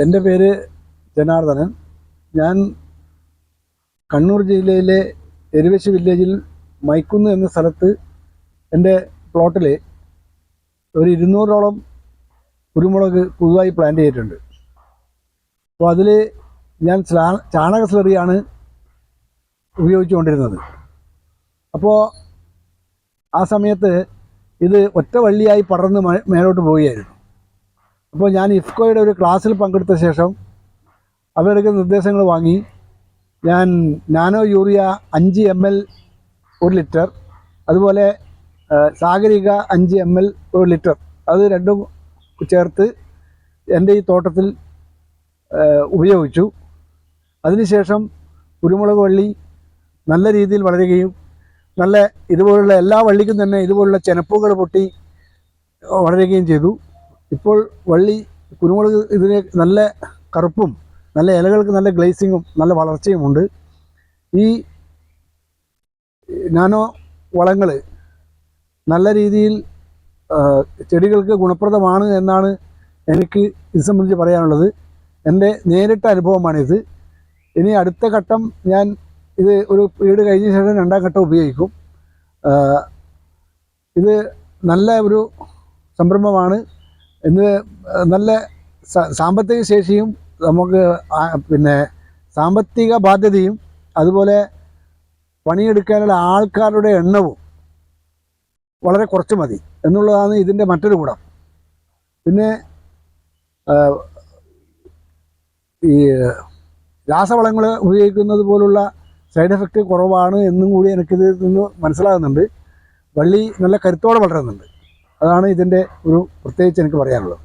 എൻ്റെ പേര് ജനാർദ്ദനൻ. ഞാൻ കണ്ണൂർ ജില്ലയിലെ എരുവേശി വില്ലേജിൽ മൈക്കുന്ന് എന്ന സ്ഥലത്ത് എൻ്റെ പ്ലോട്ടിൽ ഒരു 200ഓളം കുരുമുളക് പുതുതായി പ്ലാന്റ് ചെയ്തിട്ടുണ്ട്. അപ്പോൾ അതിൽ ഞാൻ ചാണക സ്ലറിയാണ് ഉപയോഗിച്ചുകൊണ്ടിരുന്നത്. അപ്പോൾ ആ സമയത്ത് ഇത് ഒറ്റ വള്ളിയായി പടർന്ന് മേലോട്ട് പോവുകയായിരുന്നു. അപ്പോൾ ഞാൻ ഇഫ്കോയുടെ ഒരു ക്ലാസ്സിൽ പങ്കെടുത്ത ശേഷം അവരുടെ നിർദ്ദേശങ്ങൾ വാങ്ങി ഞാൻ നാനോ യൂറിയ 5 ml 1 ലിറ്റർ, അതുപോലെ സാഗരിക 5 ml 1 ലിറ്റർ, അത് രണ്ടും ചേർത്ത് എൻ്റെ ഈ തോട്ടത്തിൽ ഉപയോഗിച്ചു. അതിനുശേഷം കുരുമുളക് വള്ളി നല്ല രീതിയിൽ വളരുകയും നല്ല ഇതുപോലുള്ള എല്ലാ വള്ളിക്കും തന്നെ ഇതുപോലുള്ള ചെനപ്പുകൾ പൊട്ടി വളരുകയും ചെയ്തു. ഇപ്പോൾ വള്ളി കുരുമുളക് ഇതിന് നല്ല കറുപ്പും നല്ല ഇലകൾക്ക് നല്ല ഗ്ലേസിങ്ങും നല്ല വളർച്ചയുമുണ്ട്. ഈ നാനോ വളങ്ങൾ നല്ല രീതിയിൽ ചെടികൾക്ക് ഗുണപ്രദമാണ് എന്നാണ് എനിക്ക് ഇത് സംബന്ധിച്ച് പറയാനുള്ളത്. എൻ്റെ നേരിട്ട അനുഭവമാണിത്. ഇനി അടുത്ത ഘട്ടം ഞാൻ ഇത് ഒരു പീരീഡ് കഴിഞ്ഞ ശേഷം 2ാം ഘട്ടം ഉപയോഗിക്കും. ഇത് നല്ല ഒരു സംരംഭമാണ്. ഇന്ന് നല്ല സാമ്പത്തിക ശേഷിയും നമുക്ക് പിന്നെ സാമ്പത്തിക ബാധ്യതയും അതുപോലെ പണിയെടുക്കാനുള്ള ആൾക്കാരുടെ എണ്ണവും വളരെ കുറച്ച് മതി എന്നുള്ളതാണ് ഇതിൻ്റെ മറ്റൊരു ഗുണം. പിന്നെ ഈ രാസവളങ്ങൾ ഉപയോഗിക്കുന്നത് പോലുള്ള സൈഡ് എഫക്റ്റ് കുറവാണ് എന്നും കൂടി എനിക്കിത് നിന്ന് മനസ്സിലാകുന്നുണ്ട്. വള്ളി നല്ല കരുത്തോടെ വളരുന്നുണ്ട്. അതാണ് ഇതിൻ്റെ ഒരു പ്രത്യേകിച്ച് എനിക്ക് പറയാനുള്ളത്.